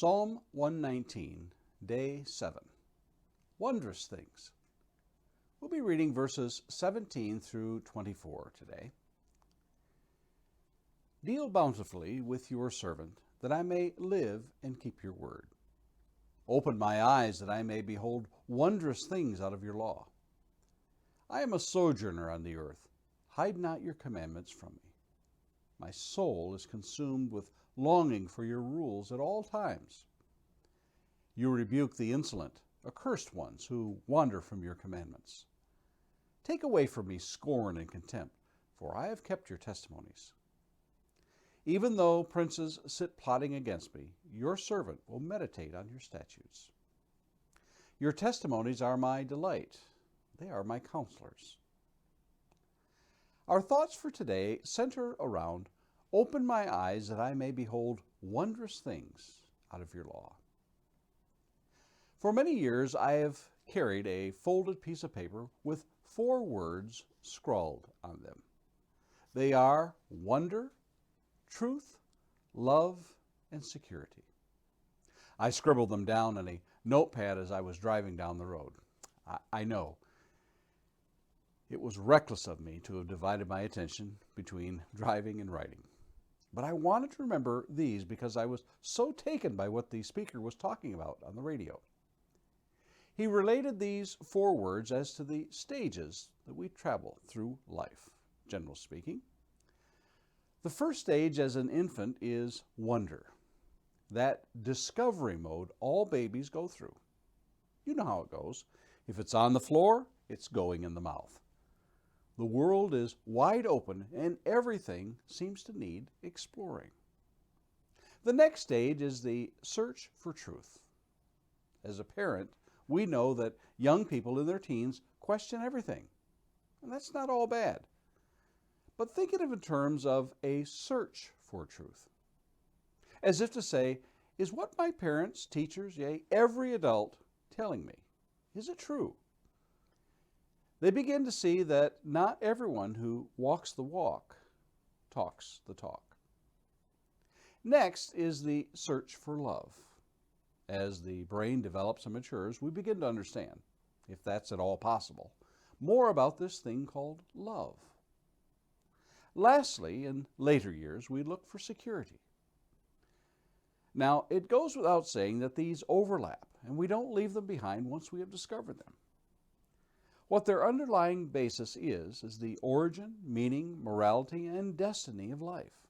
Psalm 119, Day 7. Wondrous things. We'll be reading verses 17 through 24 today. Deal bountifully with your servant, that I may live and keep your word. Open my eyes, that I may behold wondrous things out of your law. I am a sojourner on the earth. Hide not your commandments from me. My soul is consumed with longing for your rules at all times. You rebuke the insolent, accursed ones who wander from your commandments. Take away from me scorn and contempt, for I have kept your testimonies. Even though princes sit plotting against me, your servant will meditate on your statutes. Your testimonies are my delight. They are my counselors. Our thoughts for today center around, open my eyes that I may behold wondrous things out of your law. For many years, I have carried a folded piece of paper with 4 words scrawled on them. They are wonder, truth, love, and security. I scribbled them down on a notepad as I was driving down the road. I know it was reckless of me to have divided my attention between driving and writing. But I wanted to remember these because I was so taken by what the speaker was talking about on the radio. He related these 4 words as to the stages that we travel through life, generally speaking. The first stage as an infant is wonder, that discovery mode all babies go through. You know how it goes. If it's on the floor, it's going in the mouth. The world is wide open and everything seems to need exploring. The next stage is the search for truth. As a parent, we know that young people in their teens question everything, and that's not all bad. But think of it in terms of a search for truth. As if to say, is what my parents, teachers, yea, every adult telling me, is it true? They begin to see that not everyone who walks the walk talks the talk. Next is the search for love. As the brain develops and matures, we begin to understand, if that's at all possible, more about this thing called love. Lastly, in later years, we look for security. Now, it goes without saying that these overlap, and we don't leave them behind once we have discovered them. What their underlying basis is the origin, meaning, morality, and destiny of life.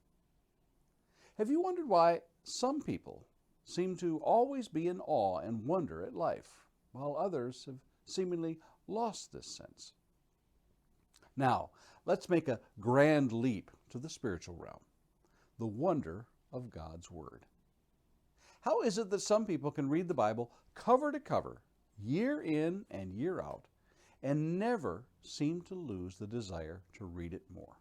Have you wondered why some people seem to always be in awe and wonder at life, while others have seemingly lost this sense? Now, let's make a grand leap to the spiritual realm, the wonder of God's Word. How is it that some people can read the Bible cover to cover, year in and year out, and never seem to lose the desire to read it more?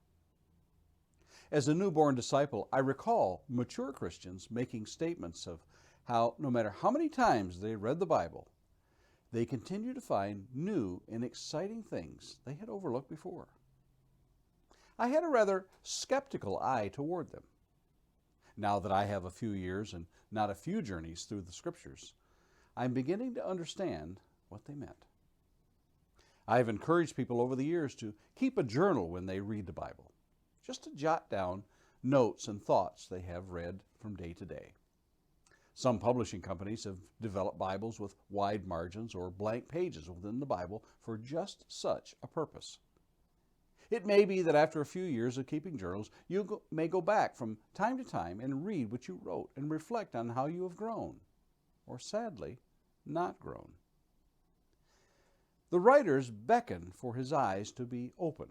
As a newborn disciple, I recall mature Christians making statements of how no matter how many times they read the Bible, they continue to find new and exciting things they had overlooked before. I had a rather skeptical eye toward them. Now that I have a few years and not a few journeys through the Scriptures, I'm beginning to understand what they meant. I have encouraged people over the years to keep a journal when they read the Bible, just to jot down notes and thoughts they have read from day to day. Some publishing companies have developed Bibles with wide margins or blank pages within the Bible for just such a purpose. It may be that after a few years of keeping journals, you may go back from time to time and read what you wrote and reflect on how you have grown, or sadly, not grown. The writers beckon for his eyes to be open.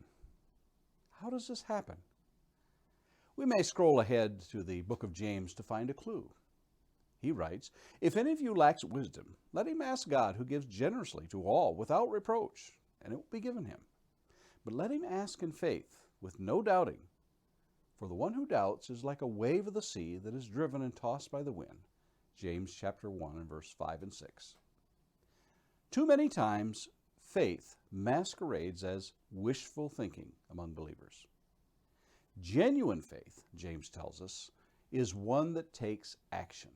How does this happen? We may scroll ahead to the book of James to find a clue. He writes, "If any of you lacks wisdom, let him ask God, who gives generously to all without reproach, and it will be given him. But let him ask in faith, with no doubting. For the one who doubts is like a wave of the sea that is driven and tossed by the wind." James chapter 1 and verse 5 and 6. Too many times, faith masquerades as wishful thinking among believers. Genuine faith, James tells us, is one that takes action.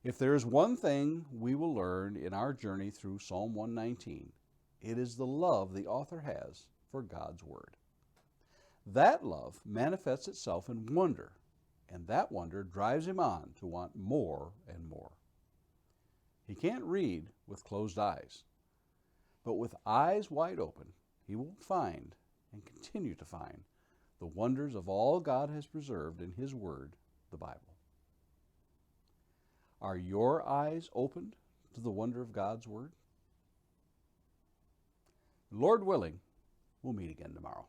If there is one thing we will learn in our journey through Psalm 119, it is the love the author has for God's Word. That love manifests itself in wonder, and that wonder drives him on to want more and more. He can't read with closed eyes, but with eyes wide open, he will find and continue to find the wonders of all God has preserved in His Word, the Bible. Are your eyes opened to the wonder of God's Word? Lord willing, we'll meet again tomorrow.